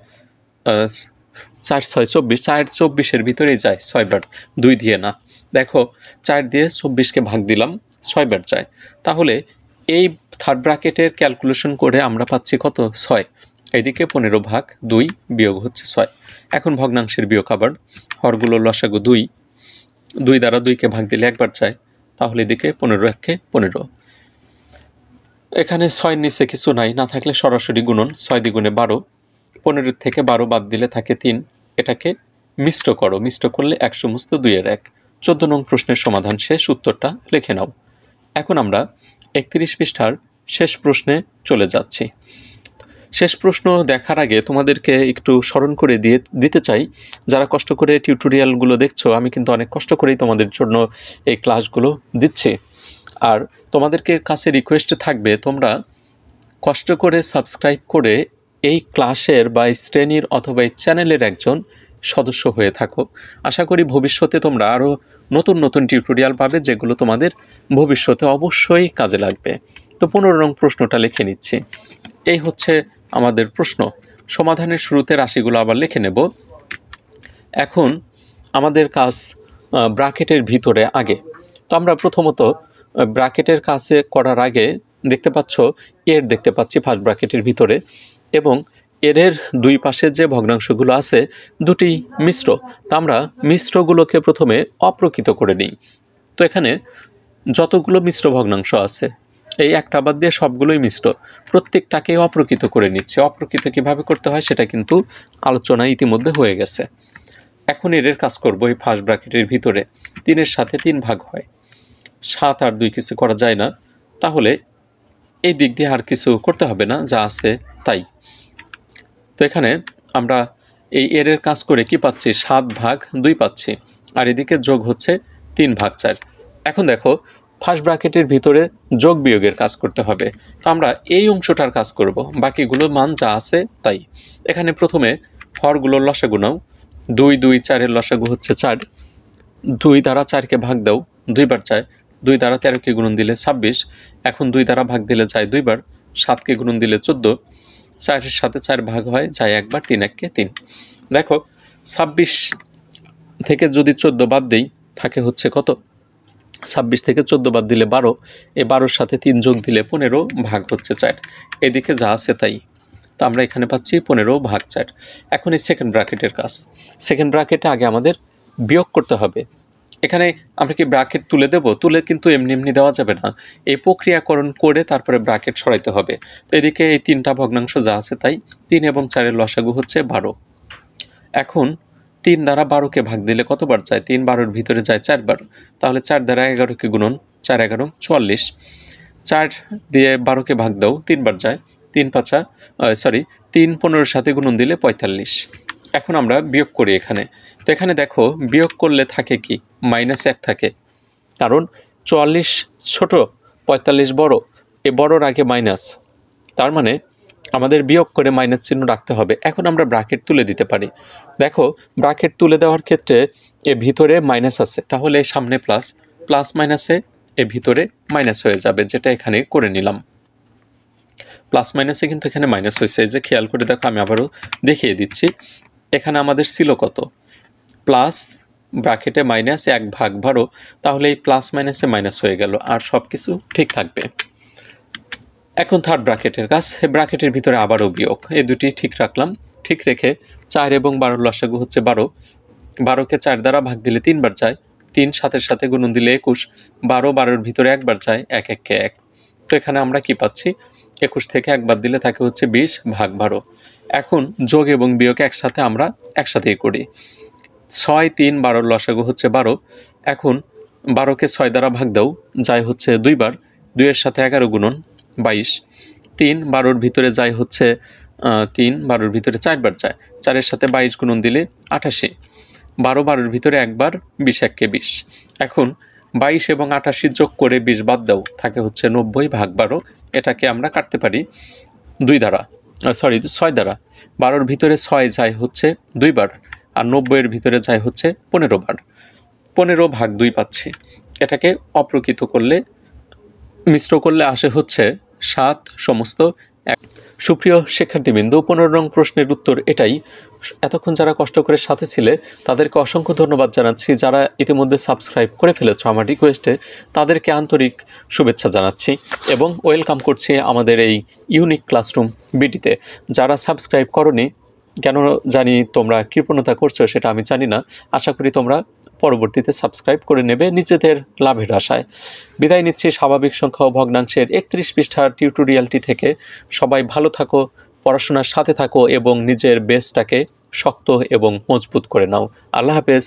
4 6 24, 4 24-এর ভিতরেই যায় 6 বার, 2 দিয়ে না। দেখো 4 দিয়ে 24কে ভাগ দিলাম, 6 বার যায়। তাহলে এই থার্ড ব্র্যাকেটের ক্যালকুলেশন করে আমরা পাচ্ছি কত? 6। এদিকে 15/2 বিয়োগ হচ্ছে 6। এখন ভগ্নাংশের বিয়োগ আবার, হরগুলো লসাগু 2, 2 দ্বারা 2কে ভাগ দিলে একবার যায়। তাহলে এদিকে 15 1 15। এখানে 6-এর নিচে কিছু নাই, না থাকলে সরাসরি গুণন, 6 দ্বিগুণে 12। 15 থেকে 12 বাদ দিলে থাকে 3। এটাকে মিশ্র করো, মিশ্র করলে 1 সমস্ত 2-এর 1। 14 নং প্রশ্নের সমাধান শেষ, উত্তরটা লিখে নাও। এখন আমরা 31 পৃষ্ঠার শেষ প্রশ্নে চলে যাচ্ছি। শেষ প্রশ্ন দেখার আগে তোমাদেরকে একটু স্মরণ করে দিতে চাই, যারা কষ্ট করে টিউটোরিয়ালগুলো দেখছো, আমি কিন্তু অনেক কষ্ট করেই তোমাদের জন্য এই ক্লাসগুলো দিচ্ছি। আর তোমাদেরকে কাছে রিকোয়েস্ট থাকবে, তোমরা কষ্ট করে সাবস্ক্রাইব করে এই ক্লাসের বা এই শ্রেণীর অথবা এই চ্যানেলের একজন সদস্য হয়ে থাকো। আশা করি ভবিষ্যতে তোমরা আরও নতুন নতুন টিউটোরিয়াল পাবে, যেগুলো তোমাদের ভবিষ্যতে অবশ্যই কাজে লাগবে। তো 15 নং প্রশ্নটা লিখে নিচ্ছি। এই হচ্ছে আমাদের প্রশ্ন। সমাধানের শুরুতে রাশিগুলো আবার লিখে নেব। এখন আমাদের কাজ ব্র্যাকেটের ভিতরে আগে। তো আমরা প্রথমত ব্র্যাকেটের কাছে করার আগে দেখতে পাচ্ছ দেখতে পাচ্ছি ফার্স্ট ব্র্যাকেটের ভিতরে, এবং এর দুই পাশে যে ভগ্নাংশগুলো আছে দুটি মিশ্র। তা আমরা মিশ্রগুলোকে প্রথমে অপ্রকৃত করে নিই। তো এখানে যতগুলো মিশ্র ভগ্নাংশ আছে এই একটা বাদ দিয়ে সবগুলোই মিশ্র, প্রত্যেকটাকে অপ্রকৃত করে নিচ্ছে। অপ্রকৃত কীভাবে করতে হয় সেটা কিন্তু আলোচনা ইতিমধ্যে হয়ে গেছে। এখন এর কাজ করব। এই ফার্স্ট ব্র্যাকেটের ভিতরে 3-এর সাথে 3 ভাগ হয়, 7 আর 2 কিছু করা যায় না। তাহলে এই দিক দিয়ে আর কিছু করতে হবে না, যা আছে তাই। তো এখানে আমরা এই এর কাজ করে কি পাচ্ছি? 7/2 পাচ্ছি, আর এদিকে যোগ হচ্ছে 3/4। এখন দেখো ফার্স্ট ব্র্যাকেটের ভিতরে যোগ বিয়োগের কাজ করতে হবে। তো আমরা এই অংশটার কাজ করব, বাকিগুলো মান যা আছে তাই। এখানে প্রথমে হরগুলোর লসাগু নাও। 2 2 4-এর লসাগু হচ্ছে 4। 2 দ্বারা 4কে ভাগ দাও, 2 বার যায়। 2 দ্বারা 13কে গুণন দিলে 26। এখন 2 দ্বারা ভাগ দিলে যায় 2 বার। 7কে গুণন দিলে 14। 4-এর সাথে 4 ভাগ হয়, যায় একবার, 3 1 3। দেখো 26 থেকে যদি 14 বাদ দেই থাকে হচ্ছে কত? 26 থেকে 14 বাদ দিলে 12। এই 12-র সাথে 3 যোগ দিলে 15, ভাগ হচ্ছে 4। এদিকে যা আছে তাই। তো আমরা এখানে পাচ্ছি 15/4। এখন এই সেকেন্ড ব্র্যাকেটের কাজ। সেকেন্ড ব্র্যাকেটে আগে আমাদের বিয়োগ করতে হবে। এখানে আমরা কি ব্র্যাকেট তুলে দেব? তুলে কিন্তু এমনি এমনি দেওয়া যাবে না, এই প্রক্রিয়াকরণ করে তারপরে ব্র্যাকেট সরাইতে হবে। তো এদিকে এই 3টা ভগ্নাংশ যা আছে তাই। 3 এবং 4-এর লসাগু হচ্ছে 12। এখন 3 দ্বারা 12কে ভাগ দিলে কতবার যায়? 3 12-এর ভিতরে যায় 4 বার। তাহলে 4 দ্বারা 11কে গুণন, 4 11 44। 4 দিয়ে 12কে ভাগ দাও, 3 বার যায়। 3 15-এর সাথে গুণন দিলে 45। এখন আমরা বিয়োগ করি এখানে। তো এখানে দেখো বিয়োগ করলে থাকে কি? -1 থাকে, কারণ 44 ছোট, 45 বড়। এই বড়র আগে মাইনাস, তার মানে আমাদের বিয়োগ করে মাইনাস চিহ্ন রাখতে হবে। এখন আমরা ব্র্যাকেট তুলে দিতে পারি। দেখো ব্র্যাকেট তুলে দেওয়ার ক্ষেত্রে এর ভিতরে মাইনাস আছে, তাহলে সামনে প্লাস, প্লাস মাইনাসে এর ভিতরে মাইনাস হয়ে যাবে, যেটা এখানে করে নিলাম। প্লাস মাইনাসে কিন্তু এখানে মাইনাস হয়েছে, এই যে খেয়াল করে দেখো, আমি আবারও দেখিয়ে দিচ্ছি। এখানে আমাদের ছিল কত? প্লাস ব্র্যাকেটে -1/12, তাহলে এই প্লাস মাইনাসে মাইনাস হয়ে গেল, আর সব কিছু ঠিক থাকবে। এখন থার্ড ব্র্যাকেটের কাজ, ব্র্যাকেটের ভিতরে আবারও বিয়োগ, এই দুটি ঠিক রাখলাম। ঠিক রেখে 4 এবং 12 লসাগু হচ্ছে 12, 12কে 4 দ্বারা ভাগ দিলে 3 বার যায়, 3 7-এর সাথে গুণন দিলে 21, 12 12-এর ভিতরে একবার যায়, 1 1 কে 1। তো এখানে আমরা কি পাচ্ছি, 21 থেকে একবার দিলে থাকে হচ্ছে 20/12। এখন যোগ এবং বিয়োগ একসাথে আমরা একসাথেই করি। 6 3 12-র লসাগু হচ্ছে 12, এখন 12কে 6 দ্বারা ভাগ দাও, যায় হচ্ছে 2 বার, 2-এর সাথে 11 গুণন 22, 3 12-র ভিতরে যায় হচ্ছে 3 12-র ভিতরে 4 বার যায়, 4-এর সাথে 22 গুণন দিলে 88, 12 12-র ভিতরে একবার, 20 1 কে 20। এখন 22 এবং 88 যোগ করে 20 বাদ দাও, থাকে হচ্ছে 90/12। এটাকে আমরা কাটতে পারি 6 দ্বারা। 12-র ভিতরে 6 যায় হচ্ছে 2 বার, আর 90-এর ভিতরে যায় হচ্ছে 15 বার, 15/2 পাচ্ছি। এটাকে অপ্রকৃত করলে, মিশ্র করলে আসে হচ্ছে 7 সমস্ত 1। সুপ্রিয় শিক্ষার্থীবৃন্দ, 15 নং প্রশ্নের উত্তর এটাই। এতক্ষণ যারা কষ্ট করে সাথে ছিলে তাদেরকে অসংখ্য ধন্যবাদ জানাচ্ছি। যারা ইতিমধ্যে সাবস্ক্রাইব করে ফেলেছ আমার রিকোয়েস্টে, তাদেরকে আন্তরিক শুভেচ্ছা জানাচ্ছি এবং ওয়েলকাম করছি আমাদের এই ইউনিক ক্লাসরুম বিডিতে। যারা সাবস্ক্রাইব করনি, কেন জানি তোমরা কৃপণতা করছো সেটা আমি জানি না, আশা করি তোমরা পরবর্তীতে সাবস্ক্রাইব করে নেবে নিজেদের লাভের আশায়। বিদায় নিচ্ছি স্বাভাবিক সংখ্যা ও ভগ্নাংশের 31 পৃষ্ঠার টিউটোরিয়ালটি থেকে। সবাই ভালো থাকো, পড়াশোনার সাথে থাকো এবং নিজের বেসটাকে শক্ত এবং মজবুত করে নাও। আল্লাহ হাফেজ।